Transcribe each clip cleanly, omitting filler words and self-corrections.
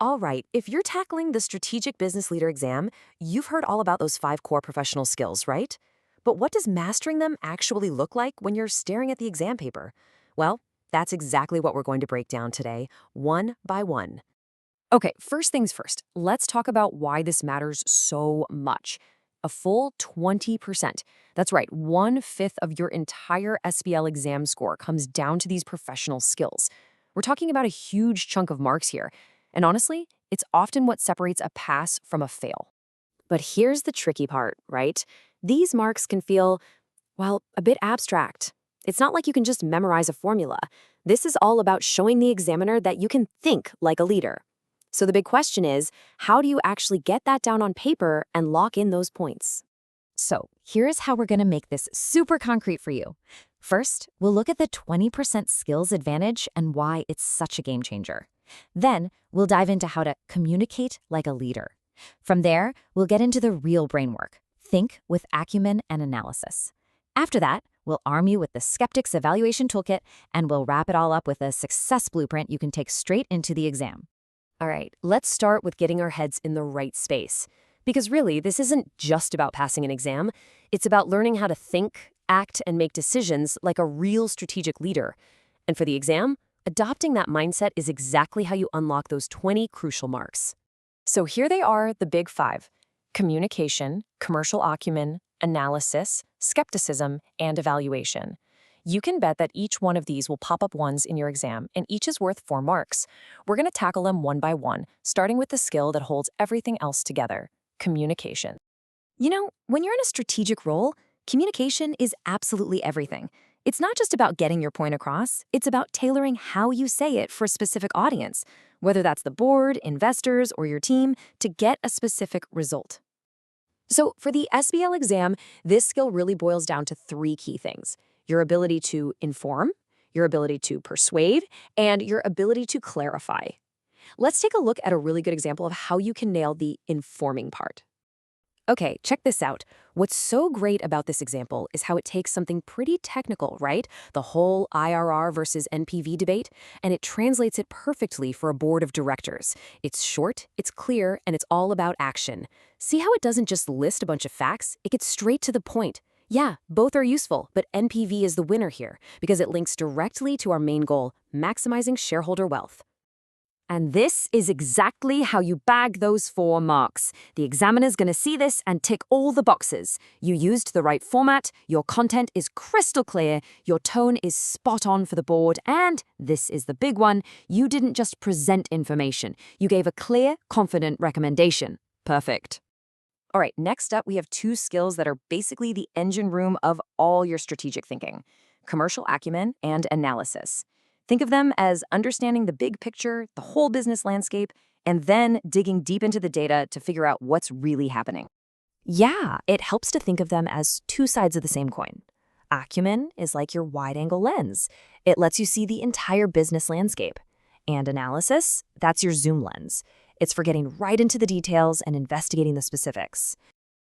All right, if you're tackling the Strategic Business Leader exam, you've heard all about those 5 core professional skills, right? But what does mastering them actually look like when you're staring at the exam paper? Well, that's exactly what we're going to break down today, one by one. Okay, first things first, let's talk about why this matters so much. A full 20%. That's right, 1/5 of your entire SBL exam score comes down to these professional skills. We're talking about a huge chunk of marks here. And honestly, it's often what separates a pass from a fail. But here's the tricky part, right? These marks can feel, well, a bit abstract. It's not like you can just memorize a formula. This is all about showing the examiner that you can think like a leader. So the big question is, how do you actually get that down on paper and lock in those points? So here's how we're going to make this super concrete for you. First, we'll look at the 20% skills advantage and why it's such a game changer. Then, we'll dive into how to communicate like a leader. From there, we'll get into the real brain work. Think with acumen and analysis. After that, we'll arm you with the Skeptics Evaluation Toolkit, and we'll wrap it all up with a success blueprint you can take straight into the exam. All right, let's start with getting our heads in the right space. Because really, this isn't just about passing an exam. It's about learning how to think, act, and make decisions like a real strategic leader. And for the exam, adopting that mindset is exactly how you unlock those 20 crucial marks. So here they are, the big 5: communication, commercial acumen, analysis, skepticism, and evaluation. You can bet that each one of these will pop up once in your exam, and each is worth 4 marks. We're going to tackle them one by one, starting with the skill that holds everything else together: communication. You know, when you're in a strategic role, communication is absolutely everything. It's not just about getting your point across, it's about tailoring how you say it for a specific audience, whether that's the board, investors, or your team, to get a specific result. So for the SBL exam, this skill really boils down to 3 key things: your ability to inform, your ability to persuade, and your ability to clarify. Let's take a look at a really good example of how you can nail the informing part. Okay, check this out. What's so great about this example is how it takes something pretty technical, right? The whole IRR versus NPV debate, and it translates it perfectly for a board of directors. It's short, it's clear, and it's all about action. See how it doesn't just list a bunch of facts? It gets straight to the point. Yeah, both are useful, but NPV is the winner here because it links directly to our main goal: maximizing shareholder wealth. And this is exactly how you bag those 4 marks. The examiner's going to see this and tick all the boxes. You used the right format, your content is crystal clear, your tone is spot on for the board, and, this is the big one, you didn't just present information. You gave a clear, confident recommendation. Perfect. All right, next up, we have 2 skills that are basically the engine room of all your strategic thinking: commercial acumen and analysis. Think of them as understanding the big picture, the whole business landscape, and then digging deep into the data to figure out what's really happening. Yeah, it helps to think of them as 2 sides of the same coin. Acumen is like your wide-angle lens. It lets you see the entire business landscape. And analysis, that's your zoom lens. It's for getting right into the details and investigating the specifics.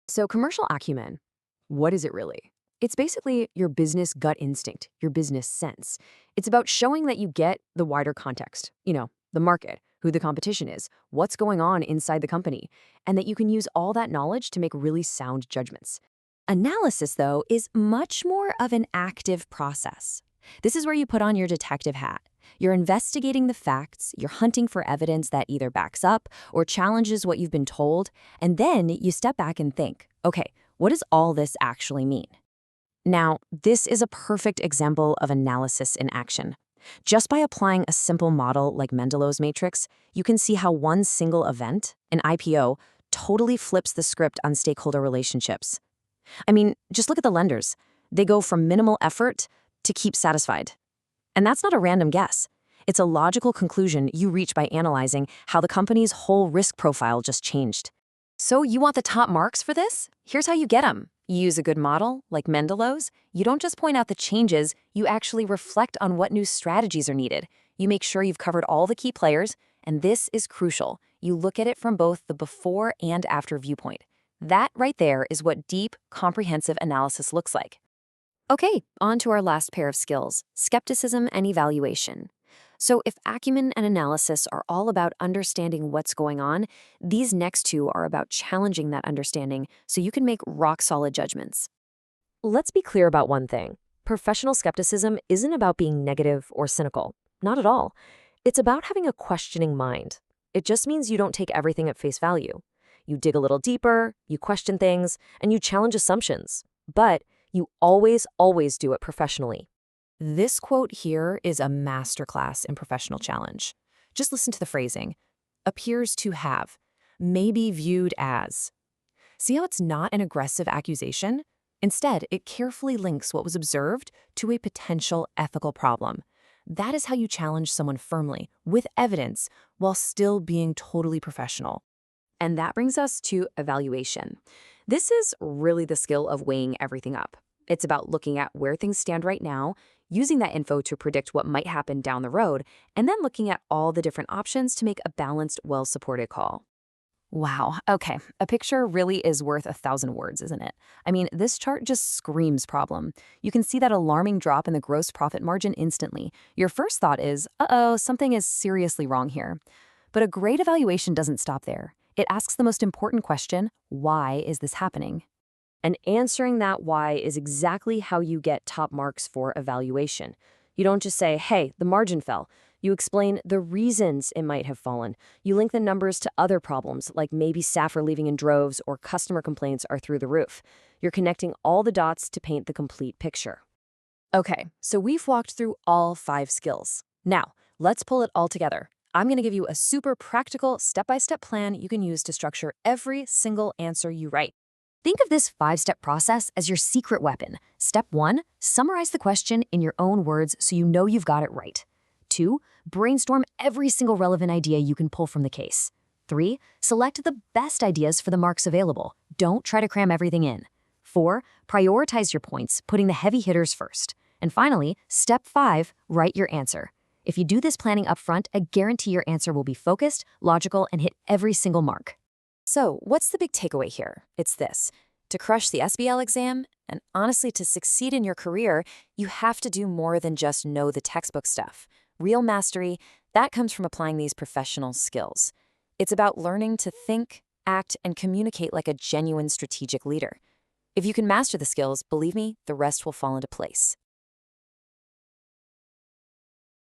So commercial acumen, what is it really? It's basically your business gut instinct, your business sense. It's about showing that you get the wider context, the market, who the competition is, what's going on inside the company, and that you can use all that knowledge to make really sound judgments. Analysis, though, is much more of an active process. This is where you put on your detective hat. You're investigating the facts, you're hunting for evidence that either backs up or challenges what you've been told, and then you step back and think, okay, what does all this actually mean? Now, this is a perfect example of analysis in action. Just by applying a simple model like Mendelow's matrix, you can see how one single event, an IPO, totally flips the script on stakeholder relationships. I mean, just look at the lenders. They go from minimal effort to keep satisfied. And that's not a random guess. It's a logical conclusion you reach by analyzing how the company's whole risk profile just changed. So you want the top marks for this? Here's how you get them. You use a good model, like Mendelow's. You don't just point out the changes, you actually reflect on what new strategies are needed. You make sure you've covered all the key players, and this is crucial. You look at it from both the before and after viewpoint. That right there is what deep, comprehensive analysis looks like. Okay, on to our last pair of skills: skepticism and evaluation. So if acumen and analysis are all about understanding what's going on, these next two are about challenging that understanding so you can make rock-solid judgments. Let's be clear about one thing. Professional skepticism isn't about being negative or cynical. Not at all. It's about having a questioning mind. It just means you don't take everything at face value. You dig a little deeper, you question things, and you challenge assumptions. But you always do it professionally. This quote here is a masterclass in professional challenge. Just listen to the phrasing. Appears to have. May be viewed as. See how it's not an aggressive accusation? Instead, it carefully links what was observed to a potential ethical problem. That is how you challenge someone firmly, with evidence, while still being totally professional. And that brings us to evaluation. This is really the skill of weighing everything up. It's about looking at where things stand right now, using that info to predict what might happen down the road, and then looking at all the different options to make a balanced, well-supported call. Wow, okay, a picture really is worth 1,000 words, isn't it? I mean, this chart just screams problem. You can see that alarming drop in the gross profit margin instantly. Your first thought is, uh-oh, something is seriously wrong here. But a great evaluation doesn't stop there. It asks the most important question, why is this happening? And answering that why is exactly how you get top marks for evaluation. You don't just say, hey, the margin fell. You explain the reasons it might have fallen. You link the numbers to other problems, like maybe staff are leaving in droves or customer complaints are through the roof. You're connecting all the dots to paint the complete picture. Okay, so we've walked through all 5 skills. Now, let's pull it all together. I'm going to give you a super practical, step-by-step plan you can use to structure every single answer you write. Think of this 5-step process as your secret weapon. Step 1, summarize the question in your own words so you know you've got it right. 2, brainstorm every single relevant idea you can pull from the case. 3, select the best ideas for the marks available. Don't try to cram everything in. 4, prioritize your points, putting the heavy hitters first. And finally, step 5, write your answer. If you do this planning up front, I guarantee your answer will be focused, logical, and hit every single mark. So, what's the big takeaway here? It's this. To crush the SBL exam, and honestly to succeed in your career, you have to do more than just know the textbook stuff. Real mastery, that comes from applying these professional skills. It's about learning to think, act, and communicate like a genuine strategic leader. If you can master the skills, believe me, the rest will fall into place.